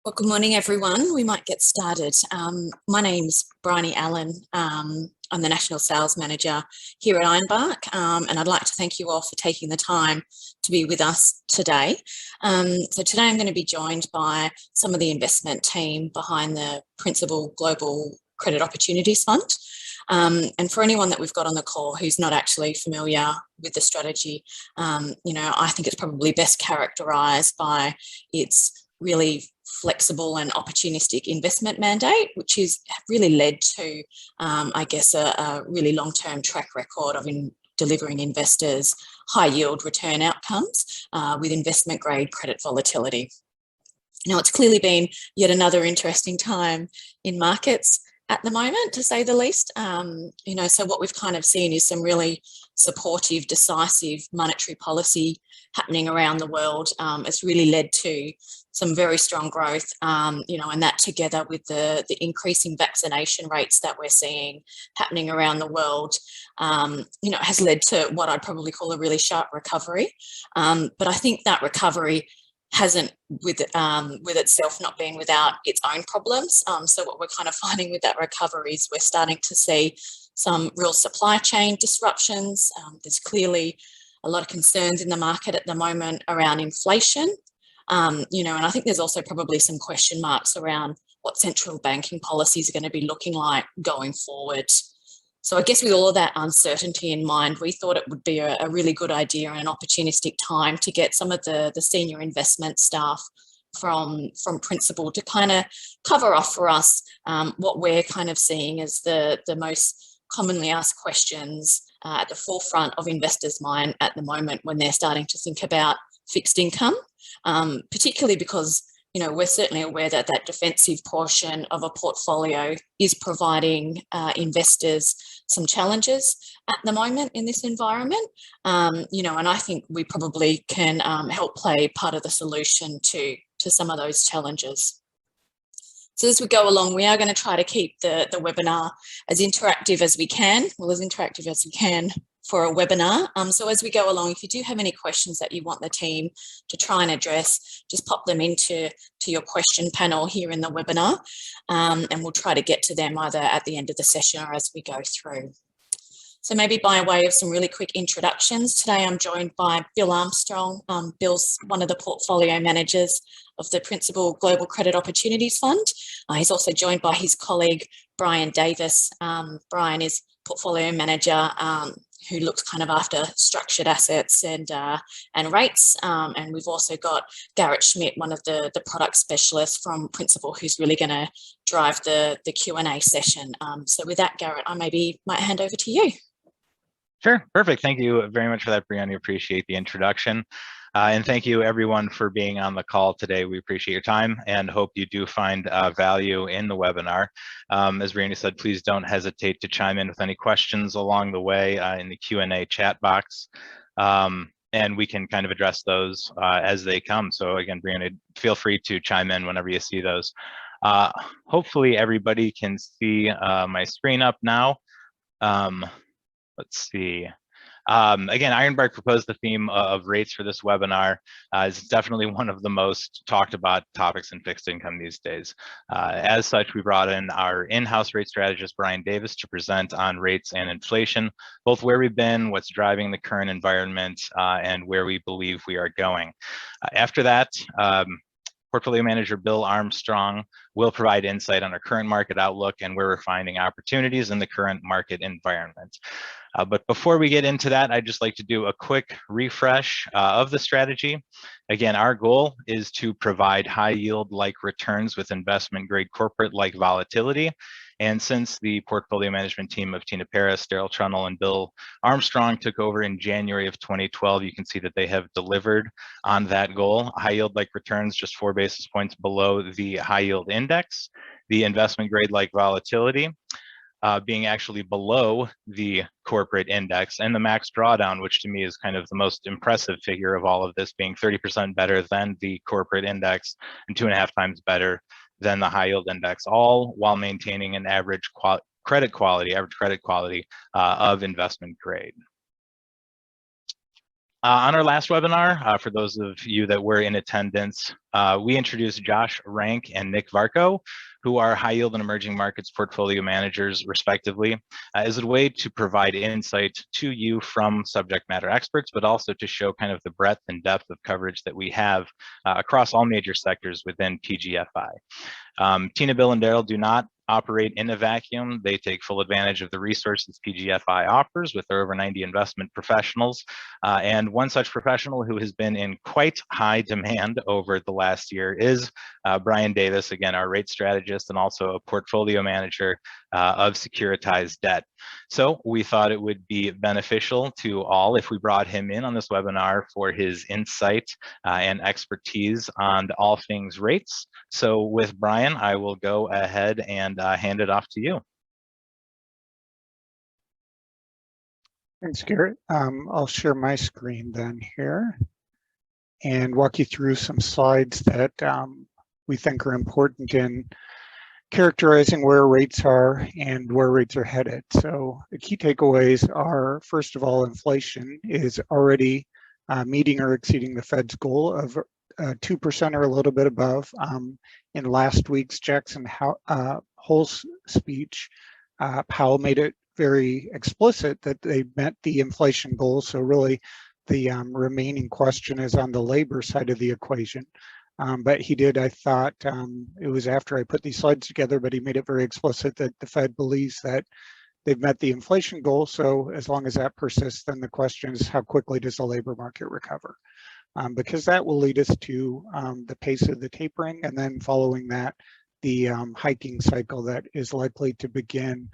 Well, good morning, everyone. We might get started. My name's Bryony Allen. I'm the National Sales Manager here at Ironbark, and I'd like to thank you all for taking the time to be with us today. So today I'm going to be joined by some of the investment team behind the Principal Global Credit Opportunities Fund. And for anyone that we've got on the call who's not actually familiar with the strategy, I think it's probably best characterised by its really flexible and opportunistic investment mandate, which is really led to, a really long-term track record of delivering investors high yield return outcomes with investment grade credit volatility. Now, it's clearly been yet another interesting time in markets at the moment, to say the least. So what we've kind of seen is some really supportive, decisive monetary policy happening around the world. It's really led to some very strong growth, and that together with the increasing vaccination rates that we're seeing happening around the world, has led to what I'd probably call a really sharp recovery. But I think that recovery hasn't with itself not been without its own problems. So what we're kind of finding with that recovery is we're starting to see some real supply chain disruptions. There's clearly a lot of concerns in the market at the moment around inflation. And I think there's also probably some question marks around what central banking policies are going to be looking like going forward. So I guess with all of that uncertainty in mind, we thought it would be a really good idea and an opportunistic time to get some of the senior investment staff from Principal to kind of cover off for us what we're kind of seeing as the most commonly asked questions at the forefront of investors' mind at the moment when they're starting to think about fixed income, particularly because we're certainly aware that that defensive portion of a portfolio is providing investors some challenges at the moment in this environment. And I think we probably can help play part of the solution to some of those challenges. So as we go along, we are going to try to keep the webinar as interactive as we can, as interactive as we can for a webinar. So as we go along, if you do have any questions that you want the team to try and address, just pop them into your question panel here in the webinar, and we'll try to get to them either at the end of the session or as we go through. So maybe by way of some really quick introductions, today I'm joined by Bill Armstrong. Bill's one of the portfolio managers of the Principal Global Credit Opportunities Fund. He's also joined by his colleague, Brian Davis. Brian is portfolio manager who looks kind of after structured assets and rates. And we've also got Garrett Schmidt, one of the product specialists from Principal, who's really going to drive the Q&A session. So with that, Garrett, I might hand over to you. Sure, perfect. Thank you very much for that, Brianna. Appreciate the introduction. And thank you everyone for being on the call today. We appreciate your time and hope you do find value in the webinar. As Brianna said, please don't hesitate to chime in with any questions along the way in the Q&A chat box. And we can kind of address those as they come. So again, Brianna, feel free to chime in whenever you see those. Hopefully everybody can see my screen up now. Let's see. Again, Ironbark proposed the theme of rates for this webinar. It's definitely one of the most talked about topics in fixed income these days. As such, we brought in our in-house rate strategist, Brian Davis, to present on rates and inflation, both where we've been, what's driving the current environment, and where we believe we are going. After that, Portfolio Manager Bill Armstrong will provide insight on our current market outlook and where we're finding opportunities in the current market environment. But before we get into that, I'd just like to do a quick refresh of the strategy. Again, our goal is to provide high yield like returns with investment grade corporate like volatility. And since the portfolio management team of Tina Paris, Daryl Trunnell, and Bill Armstrong took over in January of 2012, you can see that they have delivered on that goal. High yield like returns just 4 basis points below the high yield index, the investment grade like volatility being actually below the corporate index, and the max drawdown, which to me is kind of the most impressive figure of all of this, being 30% better than the corporate index and 2.5 times better than the high yield index, all while maintaining an average credit quality of investment grade. On our last webinar, for those of you that were in attendance, we introduced Josh Rank and Nick Varco, who are high yield and emerging markets portfolio managers, respectively, as a way to provide insight to you from subject matter experts, but also to show kind of the breadth and depth of coverage that we have across all major sectors within PGFI. Tina, Bill, and Daryl do not operate in a vacuum. They take full advantage of the resources PGFI offers with their over 90 investment professionals. And one such professional who has been in quite high demand over the last year is Brian Davis, again, our rate strategist and also a portfolio manager of securitized debt. So we thought it would be beneficial to all if we brought him in on this webinar for his insight and expertise on all things rates. So with Brian, I will go ahead and hand it off to you. Thanks, Garrett. I'll share my screen then here and walk you through some slides that we think are important in characterizing where rates are and where rates are headed. So the key takeaways are, first of all, inflation is already meeting or exceeding the Fed's goal of 2% or a little bit above. In last week's Jackson Hole's speech, Powell made it very explicit that they met the inflation goal. So really the remaining question is on the labor side of the equation. But he did, I thought, it was after I put these slides together, but he made it very explicit that the Fed believes that they've met the inflation goal. So as long as that persists, then the question is how quickly does the labor market recover? Because that will lead us to the pace of the tapering, and then following that, the hiking cycle that is likely to begin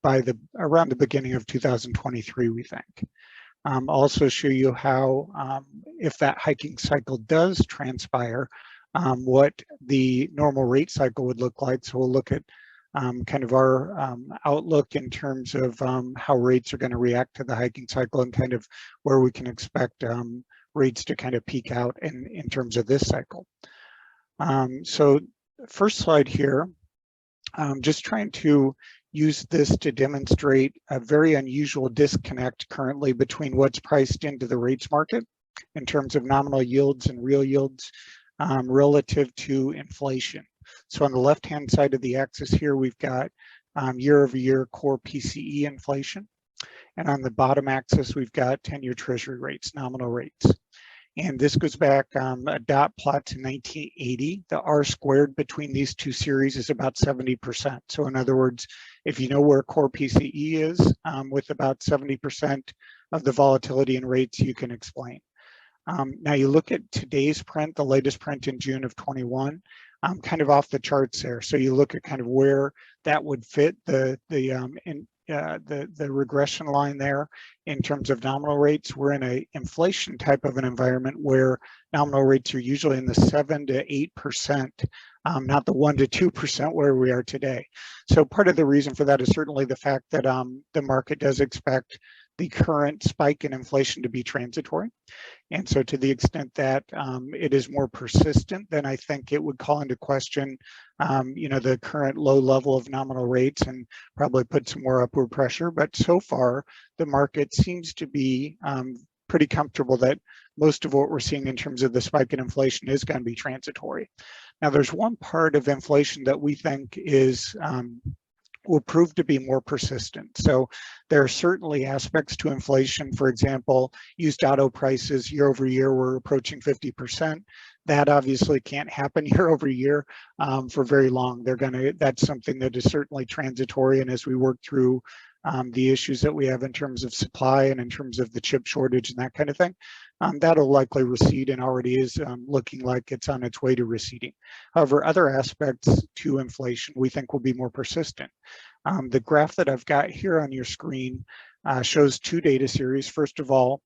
by around the beginning of 2023, we think. Also show you how, if that hiking cycle does transpire, what the normal rate cycle would look like. So we'll look at kind of our outlook in terms of how rates are going to react to the hiking cycle and kind of where we can expect rates to kind of peak out in terms of this cycle. So first slide here, just trying to use this to demonstrate a very unusual disconnect currently between what's priced into the rates market in terms of nominal yields and real yields relative to inflation. So on the left-hand side of the axis here, we've got year-over-year core PCE inflation. And on the bottom axis, we've got 10-year treasury rates, nominal rates. And this goes back a dot plot to 1980. The R squared between these two series is about 70%. So in other words, if you know where core PCE is, with about 70% of the volatility in rates, you can explain. Now you look at today's print, the latest print in June of 21, kind of off the charts there. So you look at kind of where that would fit the regression line there in terms of nominal rates. We're in a inflation type of an environment where nominal rates are usually in the 7 to 8%, not the 1 to 2% where we are today. So part of the reason for that is certainly the fact that the market does expect the current spike in inflation to be transitory. And so to the extent that it is more persistent, then I think it would call into question, the current low level of nominal rates and probably put some more upward pressure. But so far, the market seems to be pretty comfortable that most of what we're seeing in terms of the spike in inflation is going to be transitory. Now, there's one part of inflation that we think is will prove to be more persistent. So there are certainly aspects to inflation. For example, used auto prices year over year were approaching 50%. That obviously can't happen year over year for very long. That's something that is certainly transitory. And as we work through the issues that we have in terms of supply and in terms of the chip shortage and that kind of thing, that'll likely recede and already is looking like it's on its way to receding. However, other aspects to inflation we think will be more persistent. The graph that I've got here on your screen shows two data series. First of all,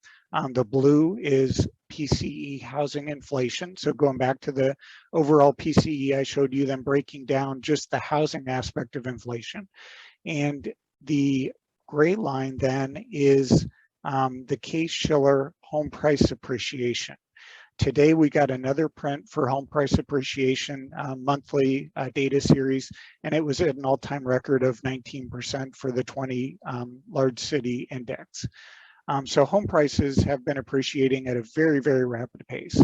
the blue is PCE housing inflation. So going back to the overall PCE, I showed you them breaking down just the housing aspect of inflation. And the gray line then is the Case-Shiller home price appreciation. Today we got another print for home price appreciation monthly data series, and it was at an all-time record of 19% for the 20 large city index. So home prices have been appreciating at a very, very rapid pace.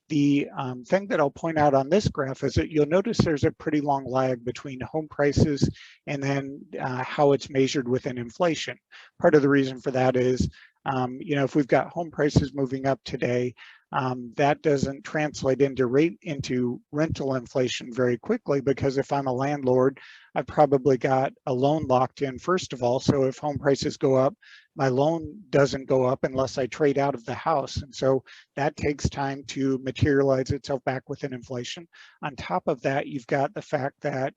The thing that I'll point out on this graph is that you'll notice there's a pretty long lag between home prices and then how it's measured within inflation. Part of the reason for that is, if we've got home prices moving up today, that doesn't translate into rental inflation very quickly, because if I'm a landlord, I've probably got a loan locked in first of all. So if home prices go up, my loan doesn't go up unless I trade out of the house. And so that takes time to materialize itself back within inflation. On top of that, you've got the fact that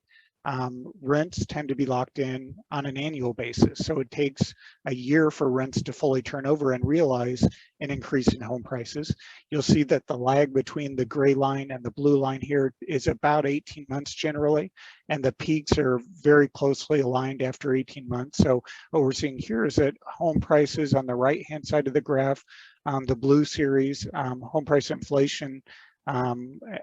rents tend to be locked in on an annual basis. So it takes a year for rents to fully turn over and realize an increase in home prices. You'll see that the lag between the gray line and the blue line here is about 18 months generally, and the peaks are very closely aligned after 18 months. So what we're seeing here is that home prices on the right-hand side of the graph, the blue series, home price inflation,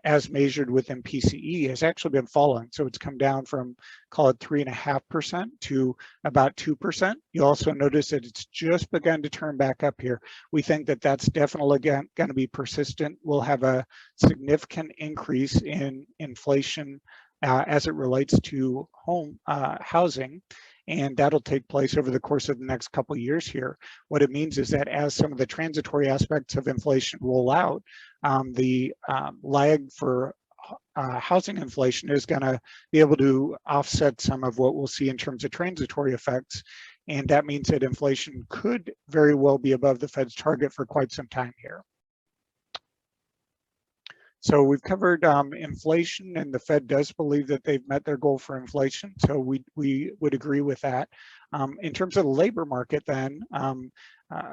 as measured within PCE, has actually been falling. So it's come down from, call it 3.5% to about 2%. You also notice that it's just begun to turn back up here. We think that that's definitely going to be persistent. We'll have a significant increase in inflation as it relates to home housing. And that'll take place over the course of the next couple of years here. What it means is that as some of the transitory aspects of inflation roll out, the lag for housing inflation is going to be able to offset some of what we'll see in terms of transitory effects. And that means that inflation could very well be above the Fed's target for quite some time here. So we've covered inflation, and the Fed does believe that they've met their goal for inflation. So we would agree with that. In terms of the labor market then,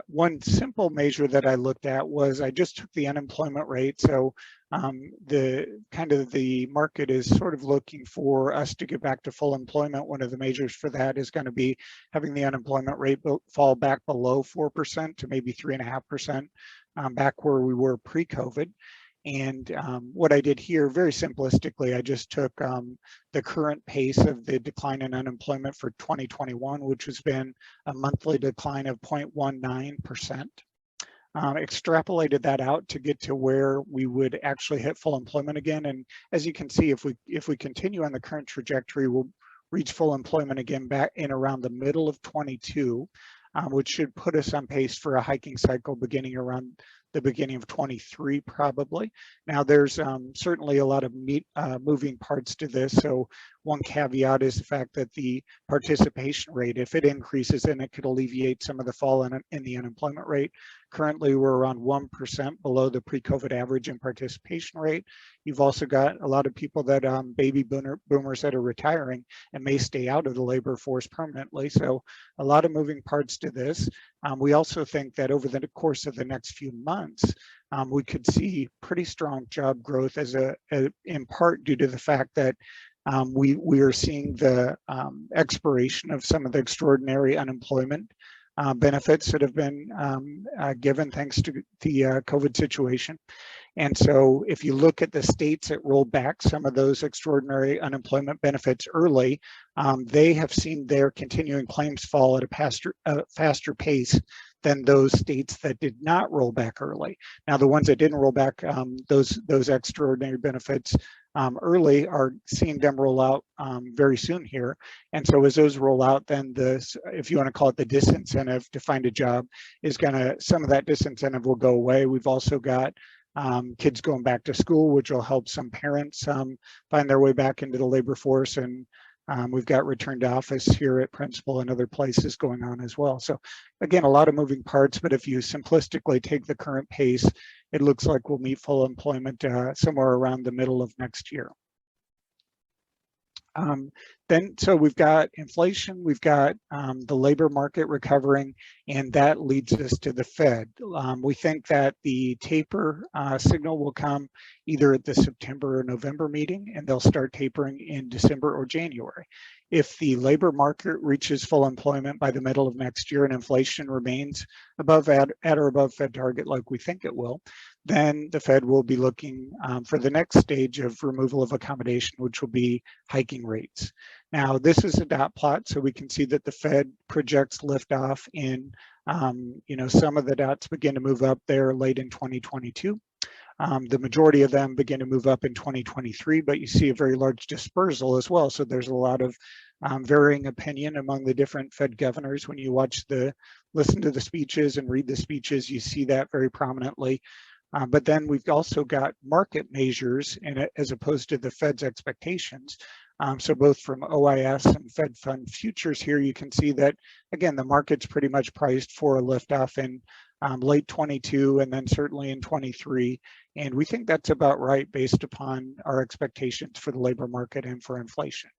one simple measure that I looked at was I just took the unemployment rate. So the market is sort of looking for us to get back to full employment. One of the measures for that is going to be having the unemployment rate fall back below 4% to maybe 3.5%, back where we were pre-COVID. And what I did here, very simplistically, I just took the current pace of the decline in unemployment for 2021, which has been a monthly decline of 0.19%. Extrapolated that out to get to where we would actually hit full employment again. And as you can see, if we continue on the current trajectory, we'll reach full employment again back in around the middle of 22, which should put us on pace for a hiking cycle beginning around the beginning of 23 probably. Now there's certainly a lot of moving parts to this. So one caveat is the fact that the participation rate, if it increases, then it could alleviate some of the fall in the unemployment rate. Currently, we're around 1% below the pre-COVID average in participation rate. You've also got a lot of people that baby boomers that are retiring and may stay out of the labor force permanently. So a lot of moving parts to this. We also think that over the course of the next few months, we could see pretty strong job growth in part due to the fact that we are seeing the expiration of some of the extraordinary unemployment benefits that have been given thanks to the COVID situation. And so if you look at the states that rolled back some of those extraordinary unemployment benefits early, they have seen their continuing claims fall at a faster pace than those states that did not roll back early. Now, the ones that didn't roll back those extraordinary benefits early are seeing them roll out very soon here. And so as those roll out, then if you want to call it the disincentive to find a job, some of that disincentive will go away. We've also got kids going back to school, which will help some parents find their way back into the labor force. And we've got return to office here at Principal and other places going on as well. So again, a lot of moving parts, but if you simplistically take the current pace, it looks like we'll meet full employment somewhere around the middle of next year. So we've got inflation, we've got the labor market recovering, and that leads us to the Fed. We think that the taper signal will come either at the September or November meeting, and they'll start tapering in December or January. If the labor market reaches full employment by the middle of next year and inflation remains at or above Fed target like we think it will, then the Fed will be looking for the next stage of removal of accommodation, which will be hiking rates. Now, this is a dot plot, so we can see that the Fed projects liftoff in You know, some of the dots begin to move up there late in 2022. The majority of them begin to move up in 2023, but you see a very large dispersal as well. So there's a lot of varying opinion among the different Fed governors. When you listen to the speeches and read the speeches, you see that very prominently. But then we've also got market measures as opposed to the Fed's expectations. So both from OIS and Fed Fund futures here, you can see that, again, the market's pretty much priced for a liftoff in late 22 and then certainly in 23. And we think that's about right based upon our expectations for the labor market and for inflation.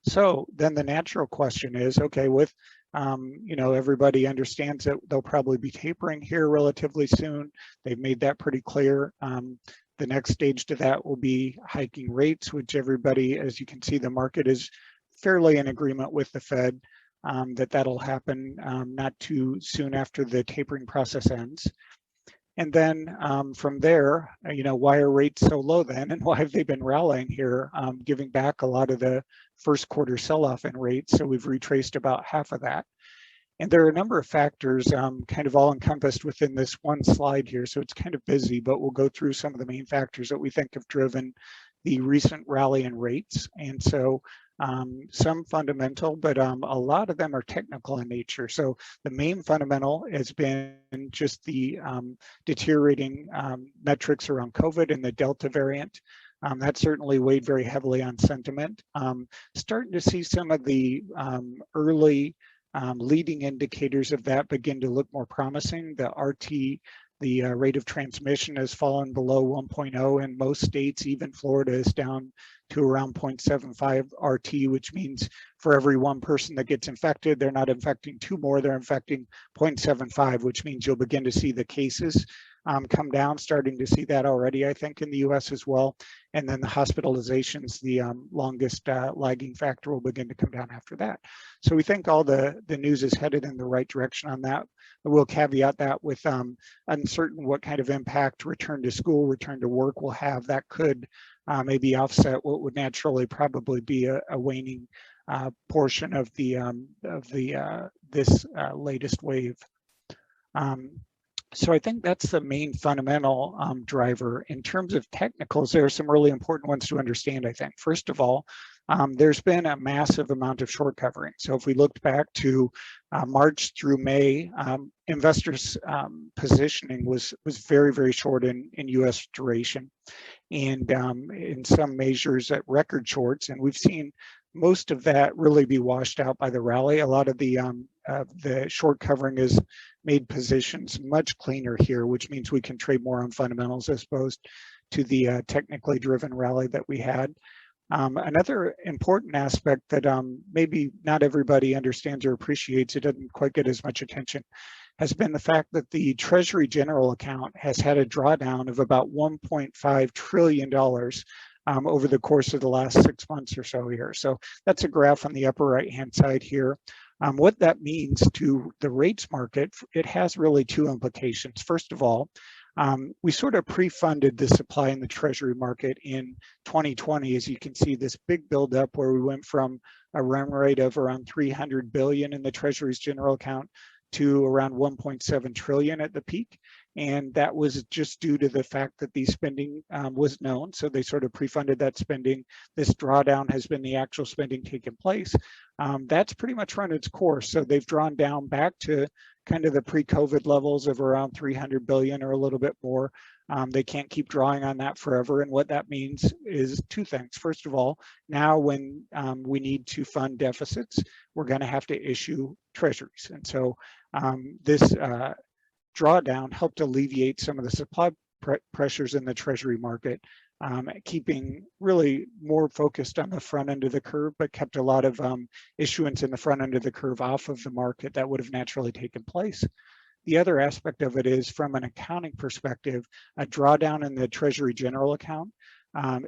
So then the natural question is, okay, with, you know, everybody understands that they'll probably be tapering here relatively soon. They've made that pretty clear. The next stage to that will be hiking rates, which everybody, as you can see, the market is fairly in agreement with the Fed that that'll happen not too soon after the tapering process ends. And then from there, you know, why are rates so low then, and why have they been rallying here, giving back a lot of the first quarter sell-off in rates? So we've retraced about half of that. And there are a number of factors kind of all encompassed within this one slide here. So it's kind of busy, but we'll go through some of the main factors that we think have driven the recent rally in rates. And so some fundamental, but a lot of them are technical in nature. So the main fundamental has been just the deteriorating metrics around COVID and the Delta variant. That certainly weighed very heavily on sentiment. Starting to see some of the early leading indicators of that begin to look more promising. The RT, the rate of transmission has fallen below 1.0 in most states. Even Florida is down to around 0.75 RT, which means for every one person that gets infected, they're not infecting two more, they're infecting 0.75, which means you'll begin to see the cases come down, starting to see that already, I think, in the US as well. And then the hospitalizations, the longest lagging factor, will begin to come down after that. So we think all the news is headed in the right direction on that. We'll caveat that with uncertain what kind of impact return to school, return to work will have. That could maybe offset what would naturally probably be a waning portion of this latest wave. So I think that's the main fundamental driver. In terms of technicals, there are some really important ones to understand, I think. First of all, there's been a massive amount of short covering. So if we looked back to March through May, investors' positioning was very, very short in US duration, and in some measures at record shorts. And we've seen most of that really be washed out by the rally. A lot of the short covering has made positions much cleaner here, which means we can trade more on fundamentals as opposed to the technically driven rally that we had. Another important aspect that maybe not everybody understands or appreciates, it doesn't quite get as much attention, has been the fact that the Treasury General Account has had a drawdown of about $1.5 trillion over the course of the last 6 months or so here. So that's a graph on the upper right-hand side here. What that means to the rates market, it has really two implications. First of all, we sort of pre-funded the supply in the Treasury market in 2020. As you can see, this big buildup where we went from a run rate of around 300 billion in the Treasury's general account to around 1.7 trillion at the peak. And that was just due to the fact that the spending was known. So they sort of pre-funded that spending. This drawdown has been the actual spending taking place. That's pretty much run its course. So they've drawn down back to kind of the pre-COVID levels of around 300 billion or a little bit more. They can't keep drawing on that forever. And what that means is two things. First of all, now when we need to fund deficits, we're going to have to issue treasuries. And so this drawdown helped alleviate some of the supply pressures in the Treasury market, keeping really more focused on the front end of the curve, but kept a lot of issuance in the front end of the curve off of the market that would have naturally taken place. The other aspect of it is, from an accounting perspective, a drawdown in the Treasury General Account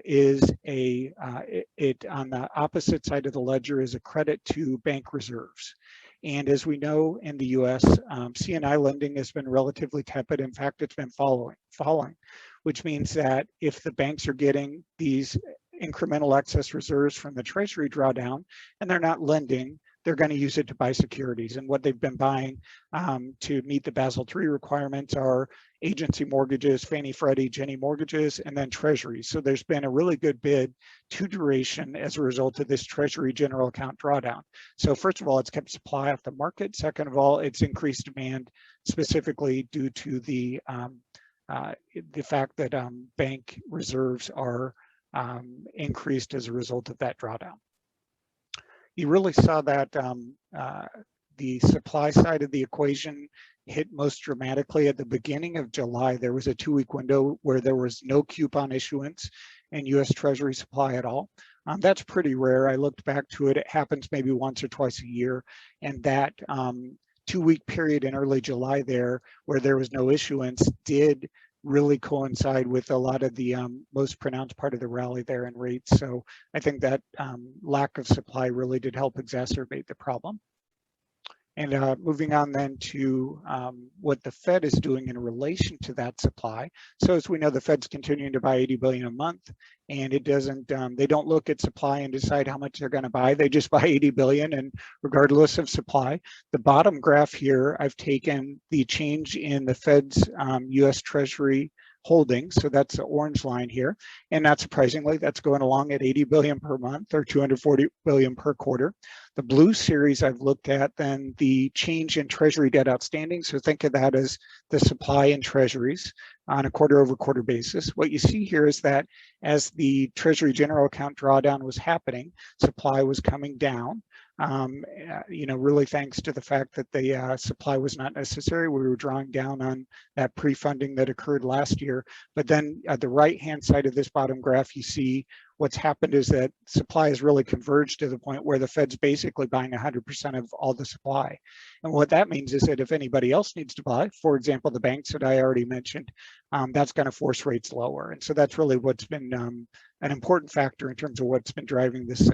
is on the opposite side of the ledger is a credit to bank reserves. And as we know in the US, C&I lending has been relatively tepid. In fact, it's been falling, which means that if the banks are getting these incremental excess reserves from the Treasury drawdown and they're not lending, they're going to use it to buy securities. And what they've been buying to meet the Basel III requirements are agency mortgages, Fannie, Freddie, Ginnie mortgages, and then treasuries. So there's been a really good bid to duration as a result of this Treasury general account drawdown. So first of all, it's kept supply off the market. Second of all, it's increased demand specifically due to the fact that bank reserves are increased as a result of that drawdown. You really saw that the supply side of the equation hit most dramatically at the beginning of July. There was a 2-week window where there was no coupon issuance in US Treasury supply at all. That's pretty rare. I looked back to it. It happens maybe once or twice a year. And that 2-week period in early July there, where there was no issuance, did really coincide with a lot of the most pronounced part of the rally there in rates. So I think that lack of supply really did help exacerbate the problem. And moving on then to what the Fed is doing in relation to that supply. So as we know, the Fed's continuing to buy 80 billion a month, and it doesn't, they don't look at supply and decide how much they're going to buy. They just buy 80 billion, and regardless of supply. The bottom graph here, I've taken the change in the Fed's US Treasury holdings. So that's the orange line here. And not surprisingly, that's going along at 80 billion per month or 240 billion per quarter. The blue series I've looked at, then the change in Treasury debt outstanding. So think of that as the supply in Treasuries on a quarter-over-quarter basis. What you see here is that as the Treasury general account drawdown was happening, supply was coming down. Really thanks to the fact that the supply was not necessary. We were drawing down on that pre-funding that occurred last year. But then at the right-hand side of this bottom graph, you see what's happened is that supply has really converged to the point where the Fed's basically buying 100% of all the supply. And what that means is that if anybody else needs to buy, for example, the banks that I already mentioned, that's going to force rates lower. And so that's really what's been an important factor in terms of what's been driving this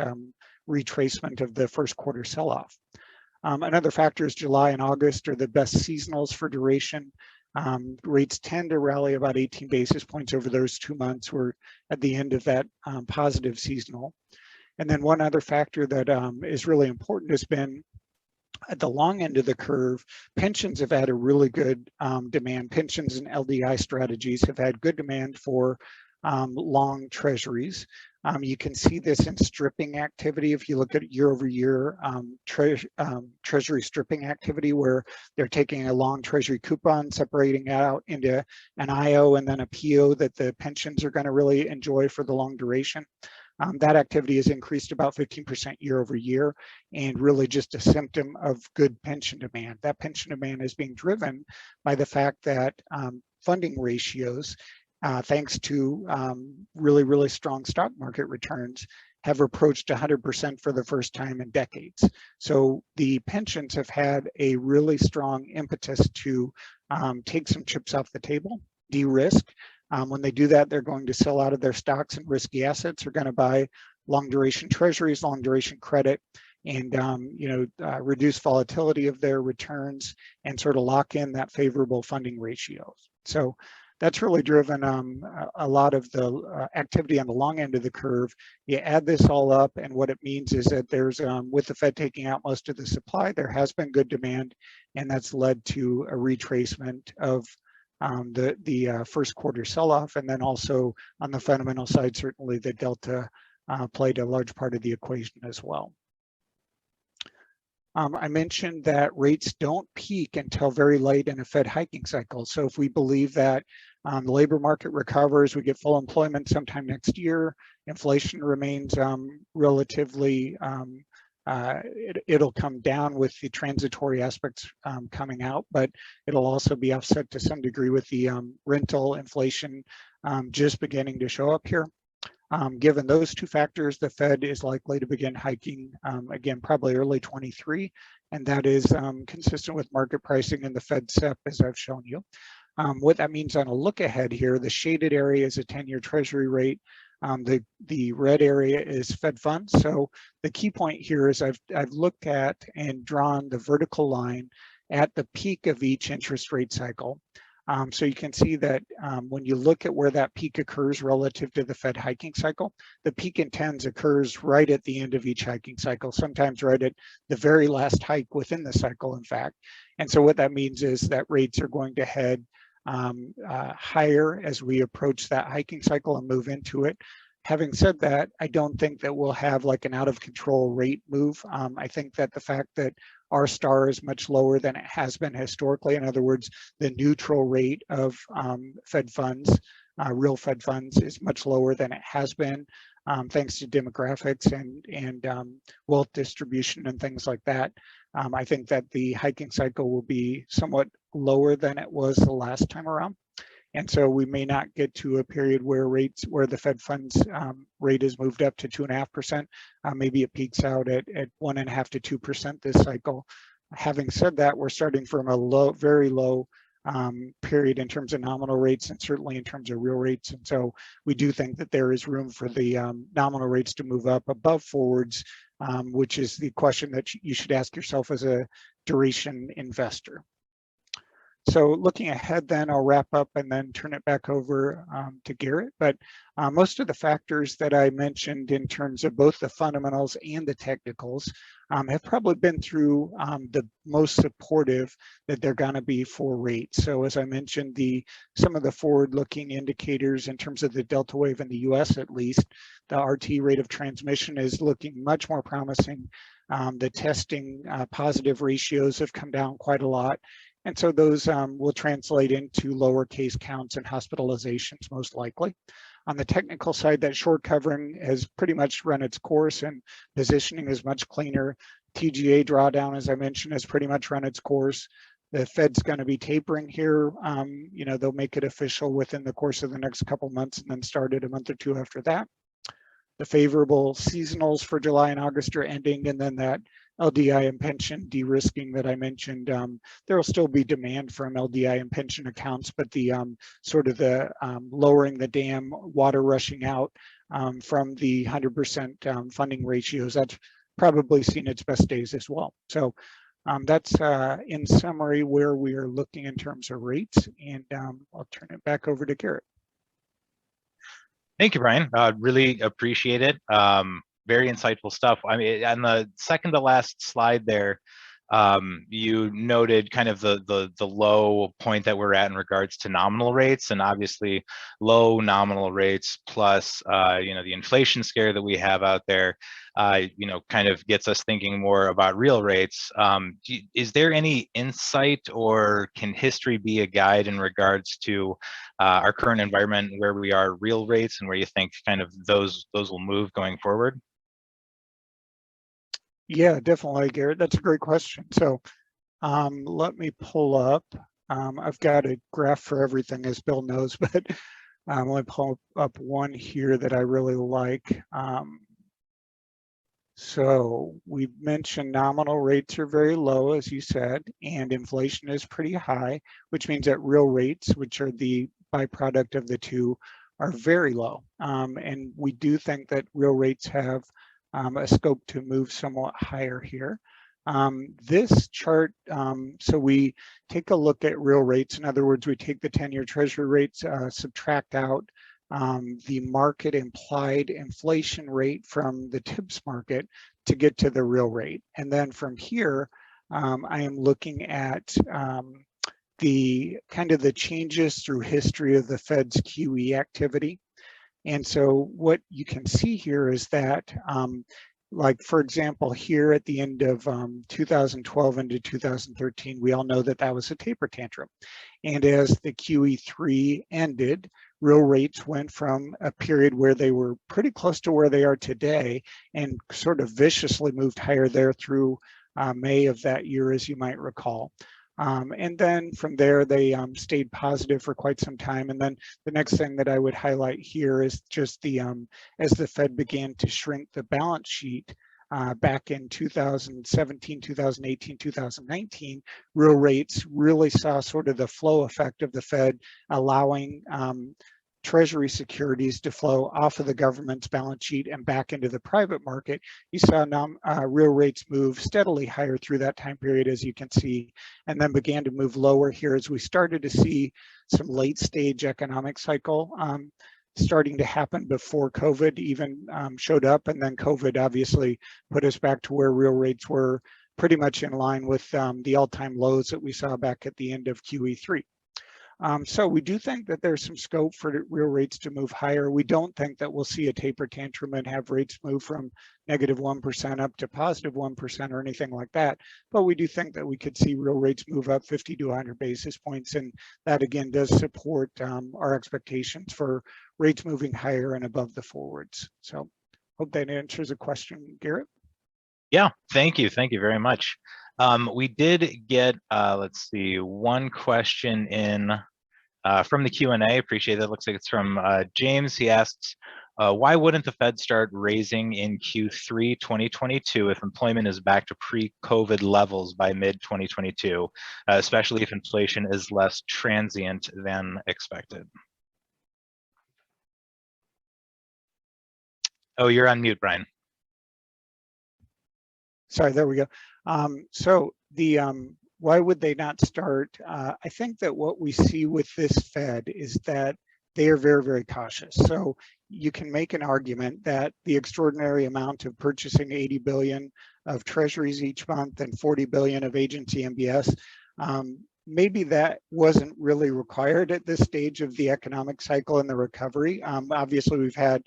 retracement of the first quarter sell-off. Another factor is July and August are the best seasonals for duration. Rates tend to rally about 18 basis points over those 2 months. We're at the end of that positive seasonal. And then one other factor that is really important has been at the long end of the curve, pensions have had a really good demand. Pensions and LDI strategies have had good demand for long treasuries. You can see this in stripping activity. If you look at year-over-year treasury stripping activity, where they're taking a long treasury coupon, separating it out into an IO and then a PO that the pensions are going to really enjoy for the long duration. That activity has increased about 15% year-over-year, and really just a symptom of good pension demand. That pension demand is being driven by the fact that funding ratios, thanks to really strong stock market returns, have approached 100% for the first time in decades. So the pensions have had a really strong impetus to take some chips off the table, de-risk. When they do that, they're going to sell out of their stocks and risky assets. They're going to buy long duration treasuries, long duration credit, and reduce volatility of their returns and sort of lock in that favorable funding ratio. So that's really driven a lot of the activity on the long end of the curve. You add this all up, and what it means is that there's, with the Fed taking out most of the supply, there has been good demand, and that's led to a retracement of the first quarter sell-off. And then also on the fundamental side, certainly the delta played a large part of the equation as well. I mentioned that rates don't peak until very late in a Fed hiking cycle. So if we believe that the labor market recovers, we get full employment sometime next year, inflation remains relatively, it'll come down with the transitory aspects coming out, but it'll also be offset to some degree with the rental inflation just beginning to show up here. Given those two factors, the Fed is likely to begin hiking again, probably early 23, and that is consistent with market pricing in the Fed SEP, as I've shown you. What that means on a look ahead here, the shaded area is a 10-year Treasury rate. The red area is Fed funds. So the key point here is I've looked at and drawn the vertical line at the peak of each interest rate cycle. So you can see that when you look at where that peak occurs relative to the Fed hiking cycle, the peak in 10s occurs right at the end of each hiking cycle, sometimes right at the very last hike within the cycle, in fact. And so what that means is that rates are going to head higher as we approach that hiking cycle and move into it. Having said that, I don't think that we'll have like an out of control rate move. I think that the fact that our star is much lower than it has been historically, in other words, the neutral rate of Fed funds, real Fed funds, is much lower than it has been, thanks to demographics and wealth distribution and things like that. I think that the hiking cycle will be somewhat lower than it was the last time around. And so we may not get to a period where the Fed funds rate is moved up to 2.5%. Maybe it peaks out at 1.5% to 2% this cycle. Having said that, we're starting from a very low period in terms of nominal rates and certainly in terms of real rates. And so we do think that there is room for the nominal rates to move up above forwards, which is the question that you should ask yourself as a duration investor. So looking ahead then, I'll wrap up and then turn it back over to Garrett. But most of the factors that I mentioned in terms of both the fundamentals and the technicals have probably been through the most supportive that they're going to be for rates. So as I mentioned, some of the forward-looking indicators in terms of the Delta wave in the US at least, the RT rate of transmission is looking much more promising. The testing positive ratios have come down quite a lot. And so those will translate into lower case counts and hospitalizations most likely. On the technical side, that short covering has pretty much run its course and positioning is much cleaner. TGA drawdown, as I mentioned, has pretty much run its course. The Fed's going to be tapering here. They'll make it official within the course of the next couple months and then start it a month or two after that. The favorable seasonals for July and August are ending, and then that LDI and pension de-risking that I mentioned, there will still be demand from LDI and pension accounts, but the sort of the lowering the dam, water rushing out from the 100% funding ratios, that's probably seen its best days as well. So that's in summary where we are looking in terms of rates, and I'll turn it back over to Garrett. Thank you, Brian. Really appreciate it. Very insightful stuff. I mean, on the second to last slide there, you noted kind of the low point that we're at in regards to nominal rates, and obviously low nominal rates plus the inflation scare that we have out there kind of gets us thinking more about real rates. Is there any insight, or can history be a guide in regards to our current environment, where we are real rates and where you think kind of those will move going forward? Yeah, definitely, Garrett. That's a great question. So let me pull up. I've got a graph for everything, as Bill knows, but let me pull up one here that I really like. So we mentioned nominal rates are very low, as you said, and inflation is pretty high, which means that real rates, which are the byproduct of the two, are very low. And we do think that real rates have a scope to move somewhat higher here. This chart, so we take a look at real rates. In other words, we take the 10-year Treasury rates, subtract out the market implied inflation rate from the TIPS market to get to the real rate. And then from here, I am looking at the kind of the changes through history of the Fed's QE activity. And so what you can see here is that, like, for example, here at the end of 2012 into 2013, we all know that that was a taper tantrum. And as the QE3 ended, real rates went from a period where they were pretty close to where they are today and sort of viciously moved higher there through May of that year, as you might recall. And then from there, they stayed positive for quite some time. And then the next thing that I would highlight here is just the, as the Fed began to shrink the balance sheet back in 2017, 2018, 2019, real rates really saw sort of the flow effect of the Fed allowing Treasury securities to flow off of the government's balance sheet and back into the private market, you saw real rates move steadily higher through that time period, as you can see, and then began to move lower here as we started to see some late stage economic cycle starting to happen before COVID even showed up. And then COVID obviously put us back to where real rates were pretty much in line with the all-time lows that we saw back at the end of QE3. So we do think that there's some scope for real rates to move higher. We don't think that we'll see a taper tantrum and have rates move from -1% up to +1% or anything like that. But we do think that we could see real rates move up 50 to 100 basis points. And that again does support our expectations for rates moving higher and above the forwards. So hope that answers the question, Garrett. Yeah, thank you very much. We did get, let's see, one question in from the Q&A. Appreciate that. Looks like it's from James. He asks, why wouldn't the Fed start raising in Q3 2022 if employment is back to pre-COVID levels by mid-2022, especially if inflation is less transient than expected? Oh, you're on mute, Brian. Sorry, there we go. So why would they not start? I think that what we see with this Fed is that they are very, very cautious. So you can make an argument that the extraordinary amount of purchasing 80 billion of treasuries each month and 40 billion of agency MBS, maybe that wasn't really required at this stage of the economic cycle and the recovery. Obviously, we've had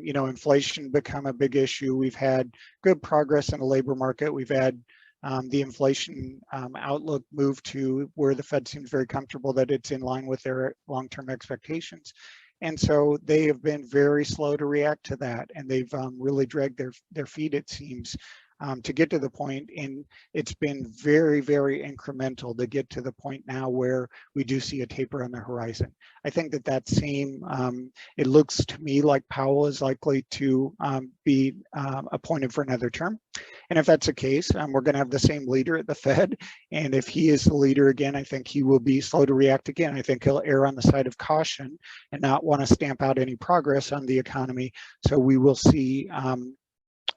inflation become a big issue. We've had good progress in the labor market. We've had the inflation outlook move to where the Fed seems very comfortable that it's in line with their long-term expectations. And so they have been very slow to react to that. And they've really dragged their feet, it seems, to get to the point. And it's been very, very incremental to get to the point now where we do see a taper on the horizon. I think that same, it looks to me like Powell is likely to be appointed for another term. And if that's the case, we're going to have the same leader at the Fed. And if he is the leader again, I think he will be slow to react again. I think he'll err on the side of caution and not want to stamp out any progress on the economy. So we will see,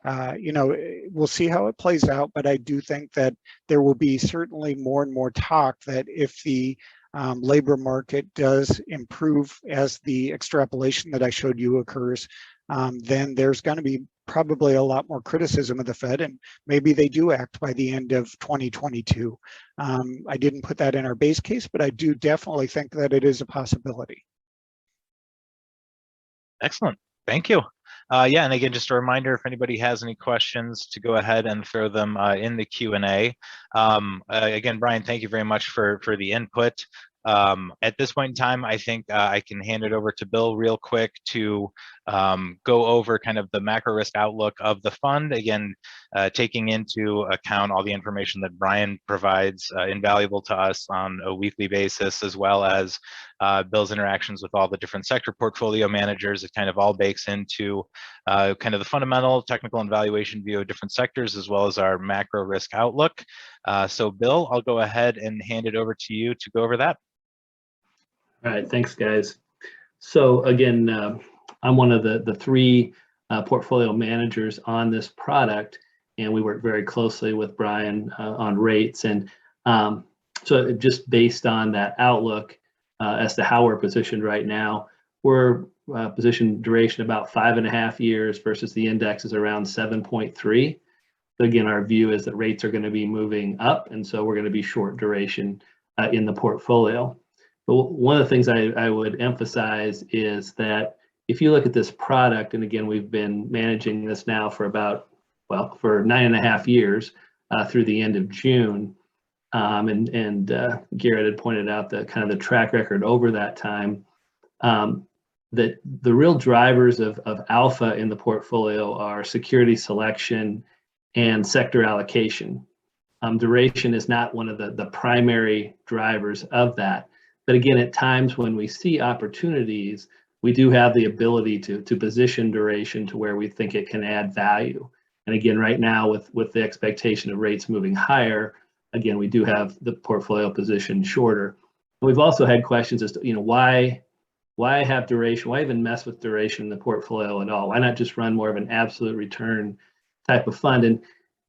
we'll see how it plays out. But I do think that there will be certainly more and more talk that if the labor market does improve as the extrapolation that I showed you occurs, then there's going to be probably a lot more criticism of the Fed, and maybe they do act by the end of 2022. I didn't put that in our base case, but I do definitely think that it is a possibility. Excellent, thank you. Yeah, and again, just a reminder, if anybody has any questions, to go ahead and throw them in the Q&A. Again, Brian, thank you very much for the input. At this point in time, I think I can hand it over to Bill real quick to go over kind of the macro risk outlook of the fund. Again, taking into account all the information that Brian provides, invaluable to us on a weekly basis, as well as Bill's interactions with all the different sector portfolio managers. It kind of all bakes into kind of the fundamental, technical, and valuation view of different sectors, as well as our macro risk outlook. So Bill, I'll go ahead and hand it over to you to go over that. All right, thanks, guys. So again, I'm one of the three portfolio managers on this product, and we work very closely with Brian on rates. And so just based on that outlook as to how we're positioned right now, we're positioned duration about 5.5 years versus the index is around 7.3. So again, our view is that rates are going to be moving up, and so we're going to be short duration in the portfolio. But one of the things I would emphasize is that if you look at this product, and again, we've been managing this now for about, well, for 9.5 years through the end of June. And Garrett had pointed out that kind of the track record over that time, that the real drivers of alpha in the portfolio are security selection and sector allocation. Duration is not one of the primary drivers of that. But again, at times when we see opportunities, we do have the ability to position duration to where we think it can add value. And again, right now with the expectation of rates moving higher, again, we do have the portfolio position shorter. And we've also had questions as to, why why have duration? Why even mess with duration in the portfolio at all? Why not just run more of an absolute return type of fund? And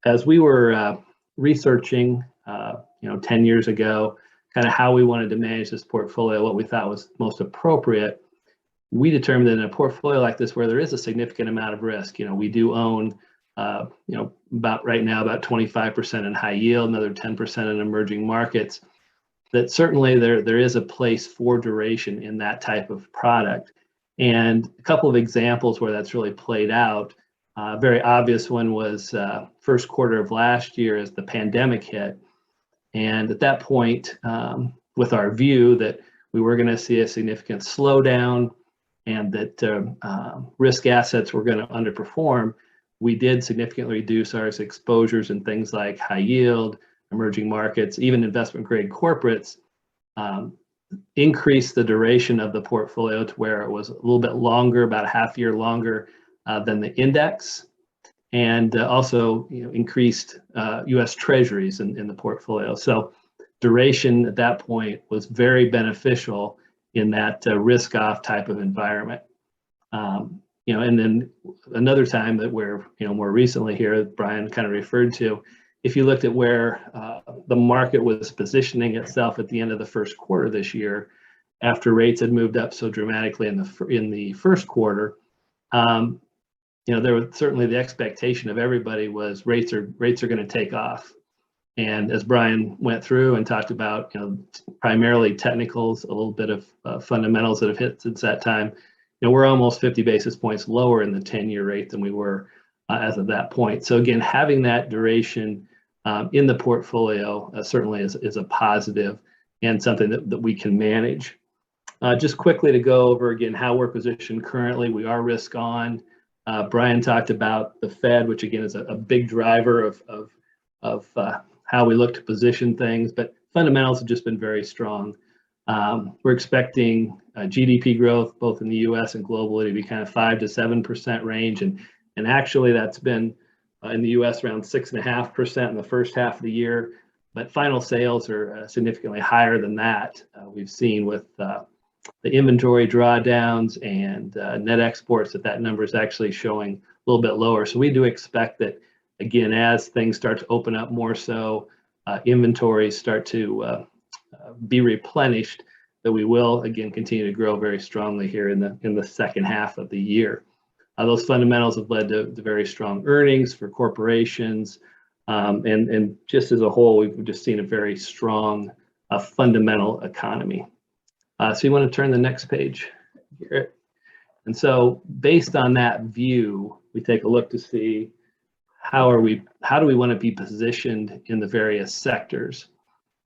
as we were researching, 10 years ago, kind of how we wanted to manage this portfolio, what we thought was most appropriate, we determined that in a portfolio like this, where there is a significant amount of risk, we do own, about right now, about 25% in high yield, another 10% in emerging markets, that certainly there is a place for duration in that type of product. And a couple of examples where that's really played out. Very obvious one was first quarter of last year as the pandemic hit. And at that point, with our view that we were going to see a significant slowdown and that risk assets were going to underperform, we did significantly reduce our exposures in things like high yield, emerging markets, even investment grade corporates, increased the duration of the portfolio to where it was a little bit longer, about a half year longer than the index, and also increased U.S. Treasuries in the portfolio. So duration at that point was very beneficial in that risk-off type of environment. And then another time that we're more recently here, Brian kind of referred to, if you looked at where the market was positioning itself at the end of the first quarter this year, after rates had moved up so dramatically in the first quarter, there was certainly the expectation of everybody was rates are going to take off. And as Brian went through and talked about, primarily technicals, a little bit of fundamentals that have hit since that time, we're almost 50 basis points lower in the 10-year rate than we were as of that point. So again, having that duration in the portfolio certainly is a positive and something that we can manage. Just quickly to go over again how we're positioned currently, we are risk on. Brian talked about the Fed, which again is a big driver of how we look to position things, but fundamentals have just been very strong. We're expecting GDP growth both in the U.S. and globally to be kind of 5 to 7% range, and actually that's been in the U.S. around 6.5% in the first half of the year, but final sales are significantly higher than that. We've seen with the inventory drawdowns and net exports that number is actually showing a little bit lower. So we do expect that, again, as things start to open up more so, inventories start to be replenished, that we will again continue to grow very strongly here in the second half of the year. Those fundamentals have led to very strong earnings for corporations, and just as a whole, we've just seen a very strong fundamental economy. So you want to turn the next page here. And so based on that view, we take a look to see how do we want to be positioned in the various sectors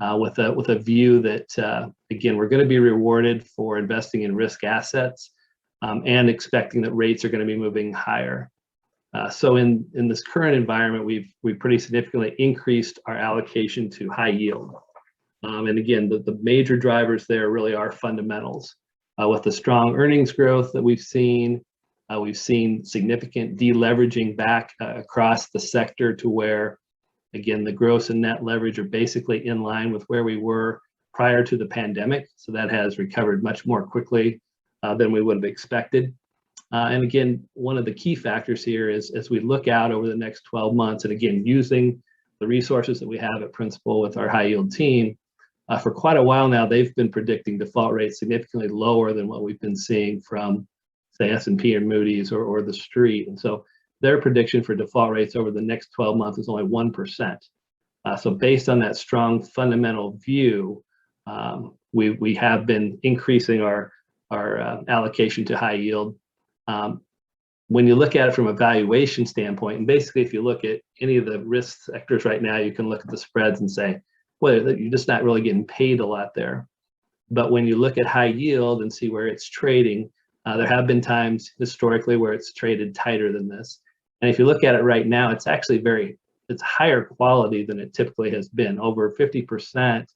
with a view that, again, we're going to be rewarded for investing in risk assets and expecting that rates are going to be moving higher. So in this current environment, we've pretty significantly increased our allocation to high yield. And again, the major drivers there really are fundamentals. With the strong earnings growth that we've seen significant deleveraging back across the sector to where, again, the gross and net leverage are basically in line with where we were prior to the pandemic. So that has recovered much more quickly than we would have expected. And again, one of the key factors here is as we look out over the next 12 months, and again, using the resources that we have at Principal with our high yield team, for quite a while now, they've been predicting default rates significantly lower than what we've been seeing from, say, S&P and Moody's or the street. And so their prediction for default rates over the next 12 months is only 1%. So based on that strong fundamental view, we have been increasing our allocation to high yield. When you look at it from a valuation standpoint, and basically if you look at any of the risk sectors right now, you can look at the spreads and say, well, you're just not really getting paid a lot there. But when you look at high yield and see where it's trading, there have been times historically where it's traded tighter than this. And if you look at it right now, it's actually it's higher quality than it typically has been. Over 50%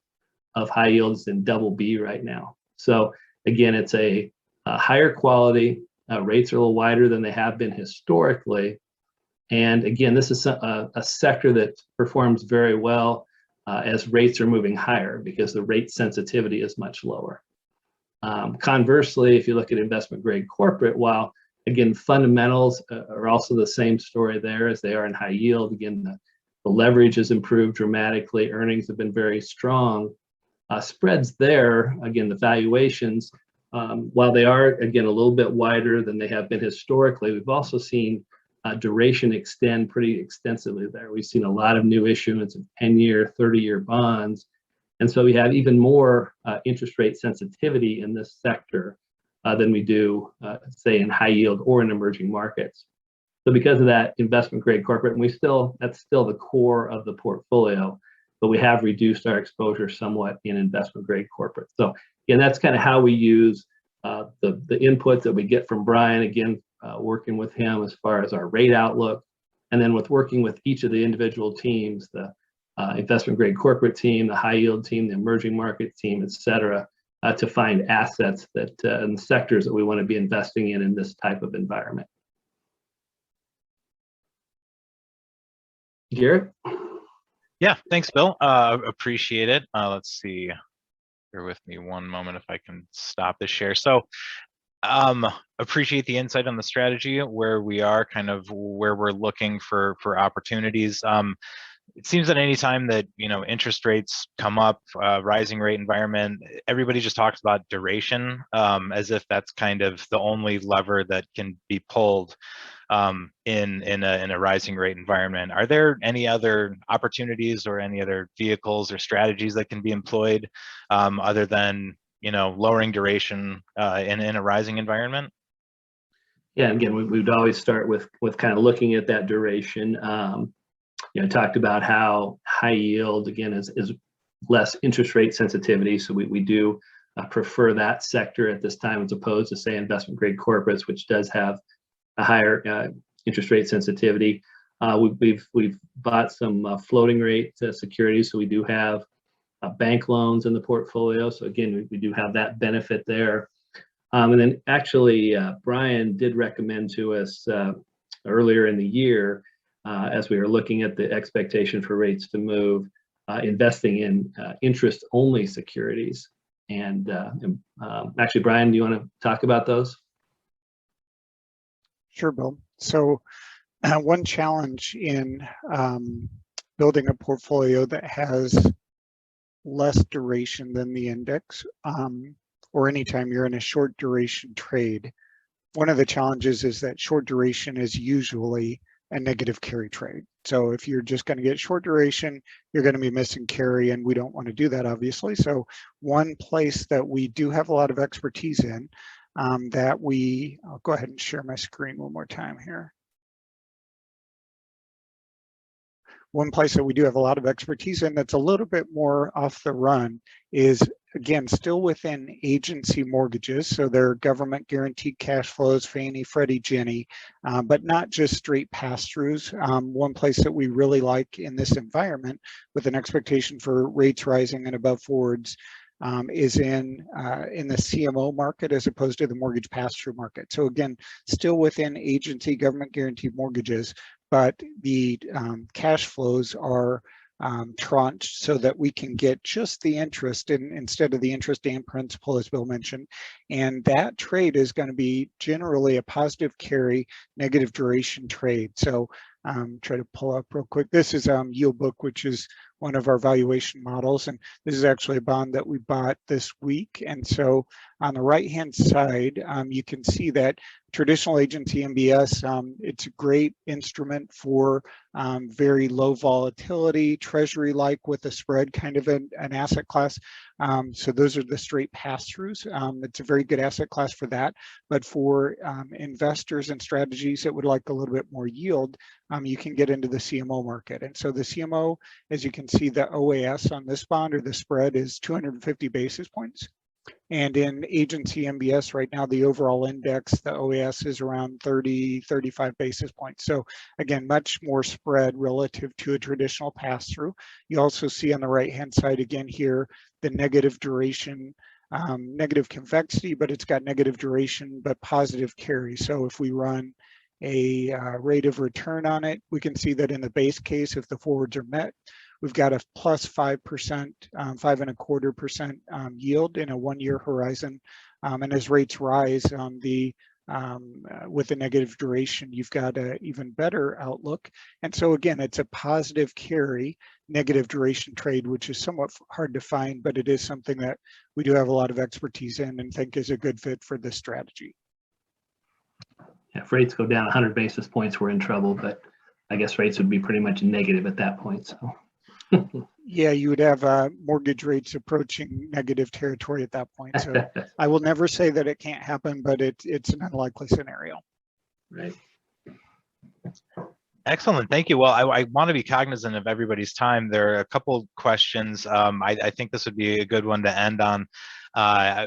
of high yields in double B right now. So again, it's a higher quality. Rates are a little wider than they have been historically. And again, this is a sector that performs very well as rates are moving higher because the rate sensitivity is much lower. Conversely, if you look at investment grade corporate, while again, fundamentals are also the same story there as they are in high yield. Again, the leverage has improved dramatically. Earnings have been very strong. Spreads there, again, the valuations, while they are, again, a little bit wider than they have been historically, we've also seen duration extend pretty extensively there. We've seen a lot of new issuance of 10-year, 30-year bonds. And so we have even more interest rate sensitivity in this sector than we do, say, in high yield or in emerging markets. So because of that, investment grade corporate, and that's still the core of the portfolio, but we have reduced our exposure somewhat in investment grade corporate. So again, that's kind of how we use the input that we get from Brian, again, working with him as far as our rate outlook, and then with working with each of the individual teams, the investment grade corporate team, the high yield team, the emerging market team, et cetera, to find assets that and sectors that we want to be investing in this type of environment. Garrett? Yeah, thanks, Bill. Appreciate it. Let's see. Bear with me one moment if I can stop the share. So appreciate the insight on the strategy, where we are, kind of where we're looking for opportunities. It seems that any time that, you know, interest rates come up, rising rate environment, everybody just talks about duration, as if that's kind of the only lever that can be pulled in a rising rate environment. Are there any other opportunities or any other vehicles or strategies that can be employed other than, you know, lowering duration in a rising environment? Yeah, again, we would always start with kind of looking at that duration. You know, talked about how high yield, again, is less interest rate sensitivity. So we do prefer that sector at this time as opposed to, say, investment grade corporates, which does have a higher interest rate sensitivity. We've bought some floating rate securities. So we do have bank loans in the portfolio. So again, we do have that benefit there. And then actually, Brian did recommend to us earlier in the year, as we were looking at the expectation for rates to move, investing in interest-only securities. And actually, Brian, do you want to talk about those? Sure, Bill. So one challenge in building a portfolio that has less duration than the index, or anytime you're in a short duration trade, one of the challenges is that short duration is usually a negative carry trade. So if you're just going to get short duration, you're going to be missing carry, and we don't want to do that, obviously. So one place that we do have a lot of expertise in, I'll go ahead and share my screen one more time here. One place that we do have a lot of expertise in that's a little bit more off the run is, again, still within agency mortgages. So they're government guaranteed cash flows, Fannie, Freddie, Ginnie, but not just straight pass-throughs. One place that we really like in this environment with an expectation for rates rising and above forwards is in the CMO market as opposed to the mortgage pass-through market. So again, still within agency government guaranteed mortgages, but the cash flows are tranched so that we can get just the interest instead of the interest and principal, as Bill mentioned. And that trade is going to be generally a positive carry, negative duration trade. So try to pull up real quick. This is Yield Book, which is one of our valuation models. And this is actually a bond that we bought this week. And so on the right-hand side, you can see that traditional agency MBS, it's a great instrument for very low volatility, treasury-like with a spread kind of an asset class. So those are the straight pass-throughs. It's a very good asset class for that. But for investors and strategies that would like a little bit more yield, you can get into the CMO market. And so the CMO, as you can see, the OAS on this bond, or the spread, is 250 basis points. And in agency MBS right now, the overall index, the OAS, is around 35 basis points. So again, much more spread relative to a traditional pass-through. You also see on the right-hand side again here, the negative duration, negative convexity, but it's got negative duration, but positive carry. So if we run a rate of return on it, we can see that in the base case, if the forwards are met, we've got a plus 5%, 5.25% yield in a 1-year horizon And as rates rise on with the negative duration, you've got an even better outlook. And so again, it's a positive carry negative duration trade, which is somewhat hard to find, but it is something that we do have a lot of expertise in and think is a good fit for this strategy. Yeah, if rates go down 100 basis points, we're in trouble, but I guess rates would be pretty much negative at that point. So. Yeah, you would have mortgage rates approaching negative territory at that point. So I will never say that it can't happen, but it's an unlikely scenario. Right. Excellent, thank you. Well, I want to be cognizant of everybody's time. There are a couple questions. I think this would be a good one to end on.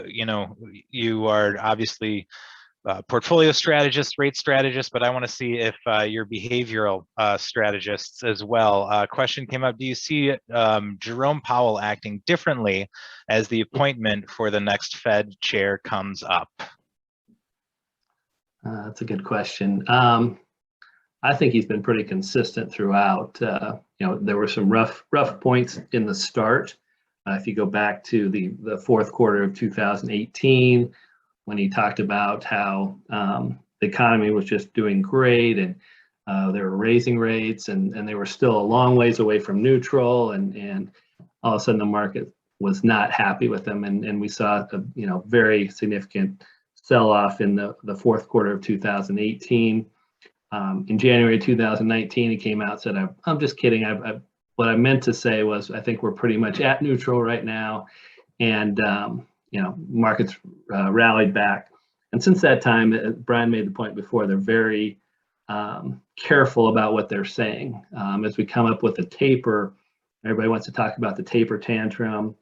You know, you are obviously portfolio strategist, rate strategist, but I want to see if you're behavioral strategists as well. Question came up, do you see Jerome Powell acting differently as the appointment for the next Fed chair comes up? That's a good question. I think he's been pretty consistent throughout. You know, there were some rough points in the start. If you go back to the fourth quarter of 2018, when he talked about how the economy was just doing great and they were raising rates and they were still a long ways away from neutral, and all of a sudden the market was not happy with them, and we saw a very significant sell-off in the fourth quarter of 2018. In January 2019, he came out and said, I'm just kidding. What I meant to say was, I think we're pretty much at neutral right now. And, markets rallied back. And since that time, Brian made the point before, they're very careful about what they're saying. As we come up with a taper, everybody wants to talk about the taper tantrum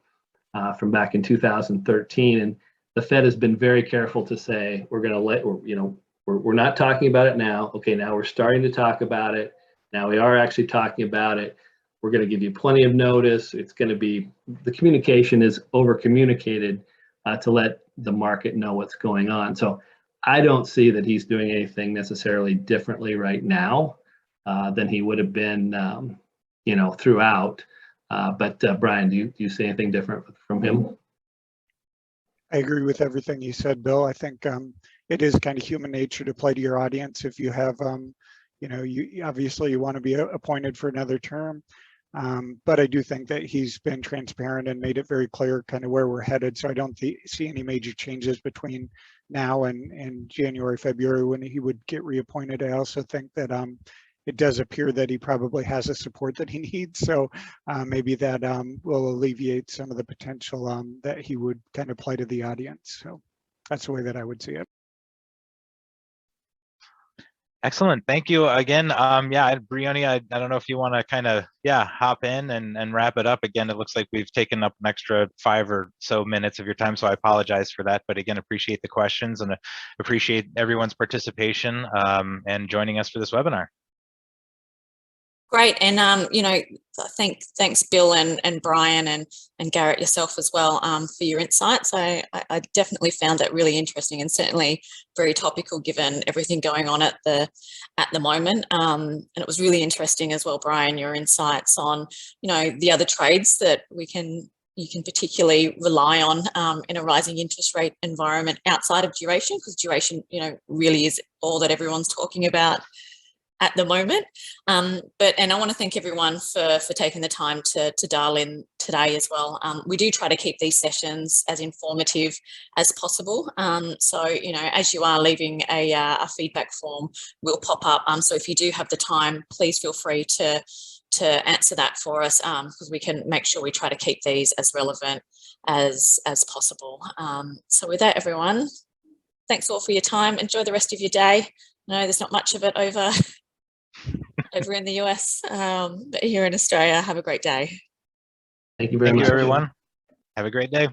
from back in 2013. And the Fed has been very careful to say, we're going to we're not talking about it now. Okay, now we're starting to talk about it. Now we are actually talking about it. We're going to give you plenty of notice. It's going to be, the communication is over communicated to let the market know what's going on. So I don't see that he's doing anything necessarily differently right now than he would have been, throughout. But Brian, do you see anything different from him? I agree with everything you said, Bill. I think it is kind of human nature to play to your audience. If you have, you obviously you want to be appointed for another term, but I do think that he's been transparent and made it very clear kind of where we're headed. So I don't see any major changes between now and January, February when he would get reappointed. I also think that it does appear that he probably has the support that he needs. So maybe that will alleviate some of the potential that he would kind of play to the audience. So that's the way that I would see it. Excellent, thank you again. Brioni, I don't know if you want to kind of hop in and wrap it up. Again, it looks like we've taken up an extra 5 or so minutes of your time, so I apologize for that. But again, appreciate the questions and appreciate everyone's participation and joining us for this webinar. Great, and thanks Bill and Brian and Garrett yourself as well for your insights. I definitely found it really interesting and certainly very topical given everything going on at the moment. And it was really interesting as well, Brian, your insights on the other trades that you can particularly rely on in a rising interest rate environment outside of duration, because duration really is all that everyone's talking about at the moment. And I want to thank everyone for taking the time to dial in today as well. We do try to keep these sessions as informative as possible. So, as you are leaving a feedback form will pop up. So if you do have the time, please feel free to answer that for us, because we can make sure we try to keep these as relevant as possible. So with that, everyone, thanks all for your time. Enjoy the rest of your day. No, there's not much of it over in the US, but here in Australia, have a great day. Thank you very much. Thank you, everyone. Have a great day.